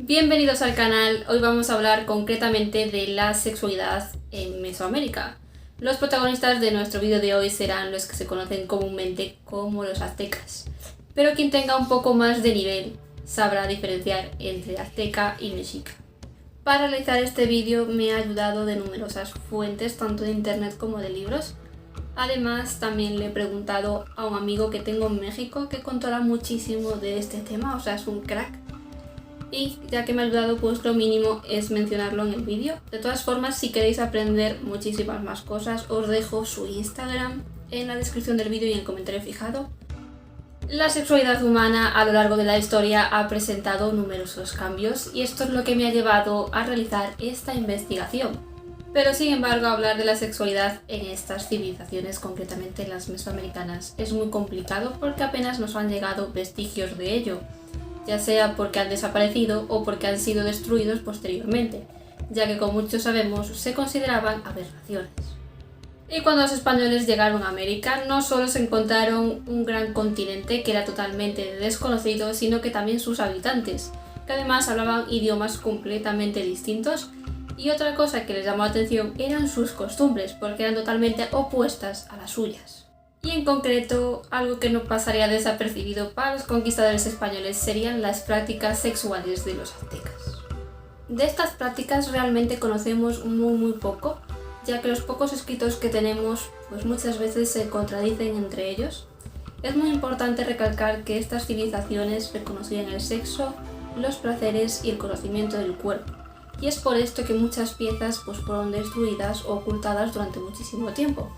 Bienvenidos al canal. Hoy vamos a hablar concretamente de la sexualidad en Mesoamérica. Los protagonistas de nuestro vídeo de hoy serán los que se conocen comúnmente como los aztecas, pero quien tenga un poco más de nivel sabrá diferenciar entre azteca y mexica. Para realizar este vídeo me ha ayudado de numerosas fuentes, tanto de internet como de libros. Además, también le he preguntado a un amigo que tengo en México que controla muchísimo de este tema, o sea, es un crack. Y ya que me ha ayudado, pues lo mínimo es mencionarlo en el vídeo. De todas formas, si queréis aprender muchísimas más cosas, os dejo su Instagram en la descripción del vídeo y en el comentario fijado. La sexualidad humana a lo largo de la historia ha presentado numerosos cambios y esto es lo que me ha llevado a realizar esta investigación. Pero sin embargo, hablar de la sexualidad en estas civilizaciones, concretamente en las mesoamericanas, es muy complicado porque apenas nos han llegado vestigios de ello, ya sea porque han desaparecido o porque han sido destruidos posteriormente, ya que como muchos sabemos se consideraban aberraciones. Y cuando los españoles llegaron a América, no solo se encontraron un gran continente que era totalmente desconocido, sino que también sus habitantes, que además hablaban idiomas completamente distintos, y otra cosa que les llamó la atención eran sus costumbres, porque eran totalmente opuestas a las suyas. Y en concreto, algo que no pasaría desapercibido para los conquistadores españoles serían las prácticas sexuales de los aztecas. De estas prácticas realmente conocemos muy poco, ya que los pocos escritos que tenemos pues muchas veces se contradicen entre ellos. Es muy importante recalcar que estas civilizaciones reconocían el sexo, los placeres y el conocimiento del cuerpo, y es por esto que muchas piezas pues fueron destruidas o ocultadas durante muchísimo tiempo.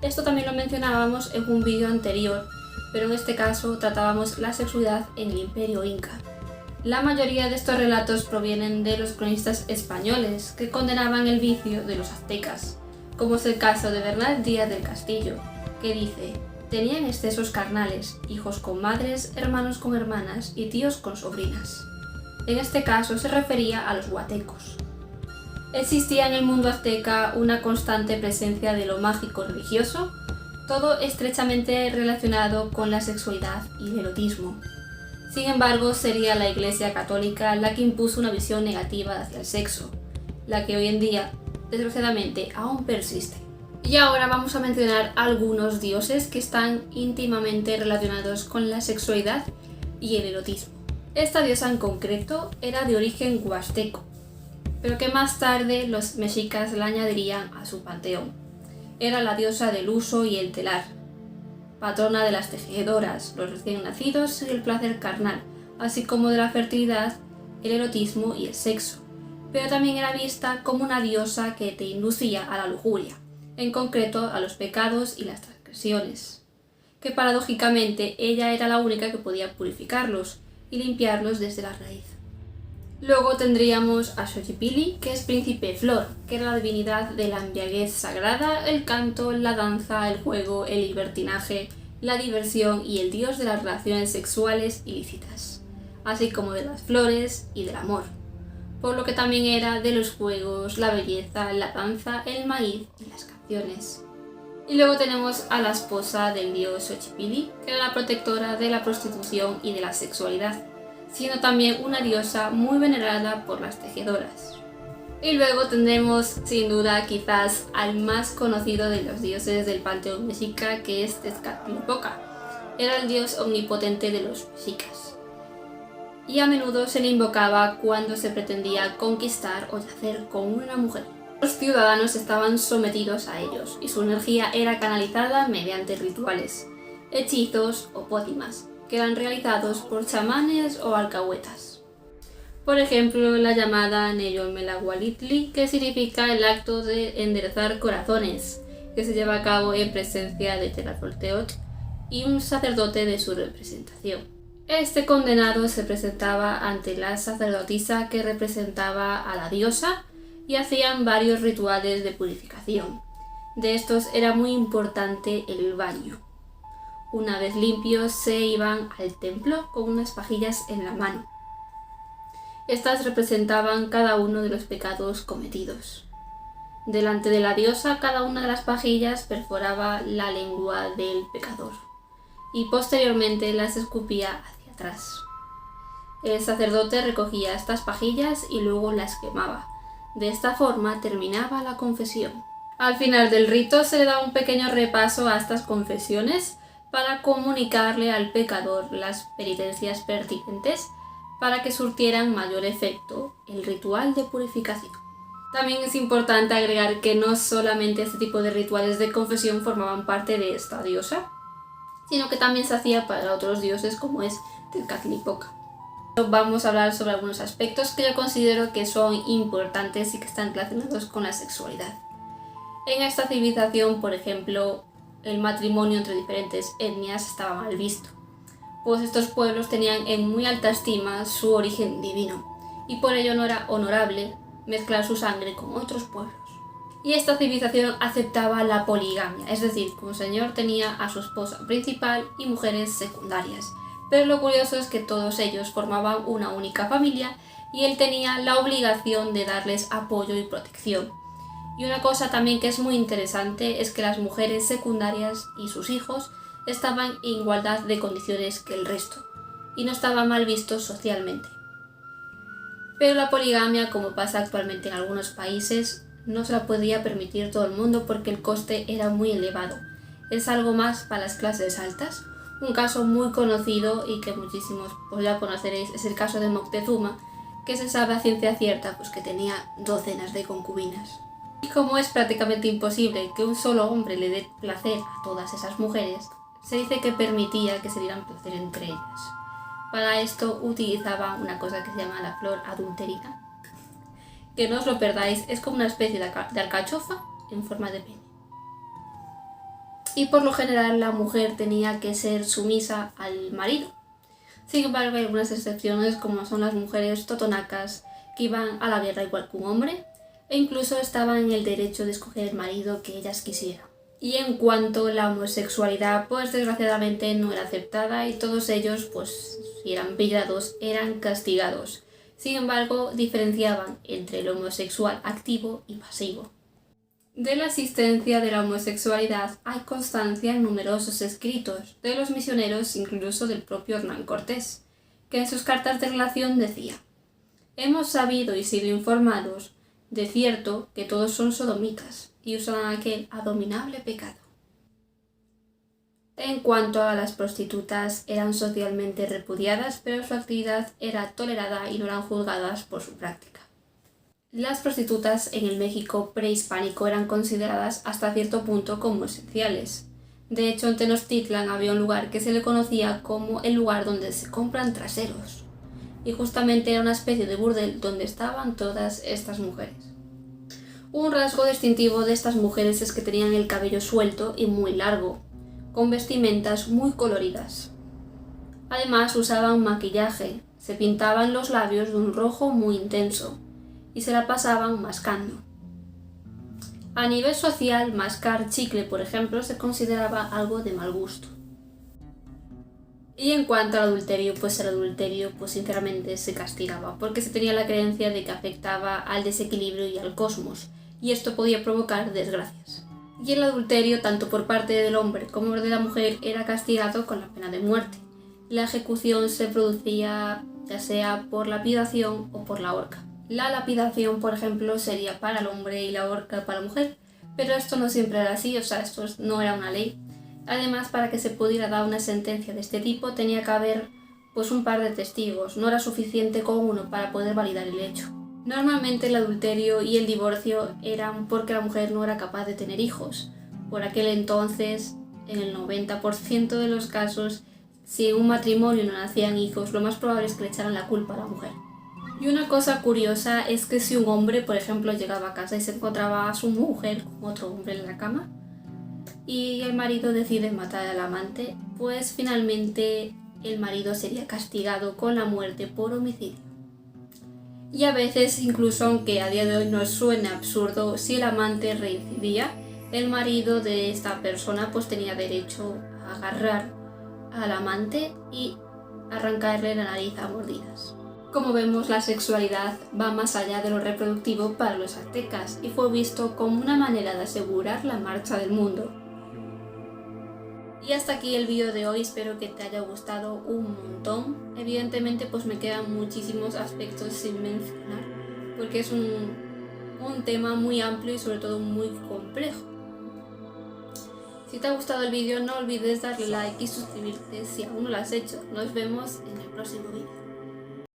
Esto también lo mencionábamos en un vídeo anterior, pero en este caso tratábamos la sexualidad en el Imperio Inca. La mayoría de estos relatos provienen de los cronistas españoles que condenaban el vicio de los aztecas, como es el caso de Bernal Díaz del Castillo, que dice: tenían excesos carnales, hijos con madres, hermanos con hermanas y tíos con sobrinas. En este caso se refería a los huatecos. Existía en el mundo azteca una constante presencia de lo mágico religioso, todo estrechamente relacionado con la sexualidad y el erotismo. Sin embargo, sería la Iglesia Católica la que impuso una visión negativa hacia el sexo, la que hoy en día, desgraciadamente, aún persiste. Y ahora vamos a mencionar algunos dioses que están íntimamente relacionados con la sexualidad y el erotismo. Esta diosa en concreto era de origen huasteco, pero que más tarde los mexicas la añadirían a su panteón. Era la diosa del uso y el telar, patrona de las tejedoras, los recién nacidos y el placer carnal, así como de la fertilidad, el erotismo y el sexo. Pero también era vista como una diosa que te inducía a la lujuria, en concreto a los pecados y las transgresiones, que paradójicamente ella era la única que podía purificarlos y limpiarlos desde la raíz. Luego tendríamos a Xochipilli, que es príncipe flor, que era la divinidad de la embriaguez sagrada, el canto, la danza, el juego, el libertinaje, la diversión y el dios de las relaciones sexuales ilícitas, así como de las flores y del amor, por lo que también era de los juegos, la belleza, la danza, el maíz y las canciones. Y luego tenemos a la esposa del dios Xochipilli, que era la protectora de la prostitución y de la sexualidad, siendo también una diosa muy venerada por las tejedoras. Y luego tendremos sin duda quizás al más conocido de los dioses del panteón mexica, que es Tezcatlipoca. Era el dios omnipotente de los mexicas, y a menudo se le invocaba cuando se pretendía conquistar o yacer con una mujer. Los ciudadanos estaban sometidos a ellos y su energía era canalizada mediante rituales, hechizos o pócimas, que eran realizados por chamanes o alcahuetas. Por ejemplo, la llamada Neyolmelahualitli, que significa el acto de enderezar corazones, que se lleva a cabo en presencia de Tezcatlipoca y un sacerdote de su representación. Este condenado se presentaba ante la sacerdotisa que representaba a la diosa y hacían varios rituales de purificación. De estos era muy importante el baño. Una vez limpios se iban al templo con unas pajillas en la mano. Estas representaban cada uno de los pecados cometidos. Delante de la diosa, cada una de las pajillas perforaba la lengua del pecador y posteriormente las escupía hacia atrás. El sacerdote recogía estas pajillas y luego las quemaba. De esta forma terminaba la confesión. Al final del rito se le da un pequeño repaso a estas confesiones para comunicarle al pecador las penitencias pertinentes para que surtieran mayor efecto el ritual de purificación. También es importante agregar que no solamente este tipo de rituales de confesión formaban parte de esta diosa, sino que también se hacía para otros dioses como es Tezcatlipoca. Vamos a hablar sobre algunos aspectos que yo considero que son importantes y que están relacionados con la sexualidad. En esta civilización, por ejemplo, el matrimonio entre diferentes etnias estaba mal visto, pues estos pueblos tenían en muy alta estima su origen divino, y por ello no era honorable mezclar su sangre con otros pueblos. Y esta civilización aceptaba la poligamia, es decir, que un señor tenía a su esposa principal y mujeres secundarias. Pero lo curioso es que todos ellos formaban una única familia y él tenía la obligación de darles apoyo y protección. Y una cosa también que es muy interesante es que las mujeres secundarias y sus hijos estaban en igualdad de condiciones que el resto y no estaban mal vistos socialmente. Pero la poligamia, como pasa actualmente en algunos países, no se la podía permitir todo el mundo porque el coste era muy elevado. Es algo más para las clases altas. Un caso muy conocido y que muchísimos pues ya conoceréis es el caso de Moctezuma, que se sabe a ciencia cierta pues que tenía docenas de concubinas. Y como es prácticamente imposible que un solo hombre le dé placer a todas esas mujeres, se dice que permitía que se dieran placer entre ellas. Para esto utilizaba una cosa que se llama la flor adulterina, que no os lo perdáis, es como una especie de alcachofa en forma de pene. Y por lo general la mujer tenía que ser sumisa al marido. Sin embargo, hay algunas excepciones, como son las mujeres totonacas que iban a la guerra igual que un hombre e incluso estaban en el derecho de escoger el marido que ellas quisieran. Y en cuanto a la homosexualidad, pues desgraciadamente no era aceptada y todos ellos, pues si eran pillados, eran castigados. Sin embargo, diferenciaban entre el homosexual activo y pasivo. De la existencia de la homosexualidad hay constancia en numerosos escritos de los misioneros, incluso del propio Hernán Cortés, que en sus cartas de relación decía: «Hemos sabido y sido informados de cierto que todos son sodomitas y usan aquel abominable pecado». En cuanto a las prostitutas, eran socialmente repudiadas, pero su actividad era tolerada y no eran juzgadas por su práctica. Las prostitutas en el México prehispánico eran consideradas hasta cierto punto como esenciales. De hecho, en Tenochtitlan había un lugar que se le conocía como el lugar donde se compran traseros. Y justamente era una especie de burdel donde estaban todas estas mujeres. Un rasgo distintivo de estas mujeres es que tenían el cabello suelto y muy largo, con vestimentas muy coloridas. Además usaban maquillaje, se pintaban los labios de un rojo muy intenso y se la pasaban mascando. A nivel social, mascar chicle, por ejemplo, se consideraba algo de mal gusto. Y en cuanto al adulterio, pues el adulterio sinceramente se castigaba, porque se tenía la creencia de que afectaba al desequilibrio y al cosmos, y esto podía provocar desgracias. Y el adulterio, tanto por parte del hombre como de la mujer, era castigado con la pena de muerte. La ejecución se producía ya sea por lapidación o por la horca. La lapidación, por ejemplo, sería para el hombre y la horca para la mujer, pero esto no siempre era así, esto no era una ley. Además, para que se pudiera dar una sentencia de este tipo tenía que haber un par de testigos, no era suficiente con uno para poder validar el hecho. Normalmente el adulterio y el divorcio eran porque la mujer no era capaz de tener hijos. Por aquel entonces, en el 90% de los casos, si en un matrimonio no nacían hijos, lo más probable es que le echaran la culpa a la mujer. Y una cosa curiosa es que si un hombre, por ejemplo, llegaba a casa y se encontraba a su mujer con otro hombre en la cama y el marido decide matar al amante, pues finalmente el marido sería castigado con la muerte por homicidio. Y a veces, incluso aunque a día de hoy nos suene absurdo, si el amante reincidía, el marido de esta persona tenía derecho a agarrar al amante y arrancarle la nariz a mordidas. Como vemos, la sexualidad va más allá de lo reproductivo para los aztecas y fue visto como una manera de asegurar la marcha del mundo. Y hasta aquí el vídeo de hoy, espero que te haya gustado un montón. Evidentemente pues me quedan muchísimos aspectos sin mencionar, porque es un tema muy amplio y sobre todo muy complejo. Si te ha gustado el vídeo no olvides darle like y suscribirte si aún no lo has hecho. Nos vemos en el próximo vídeo.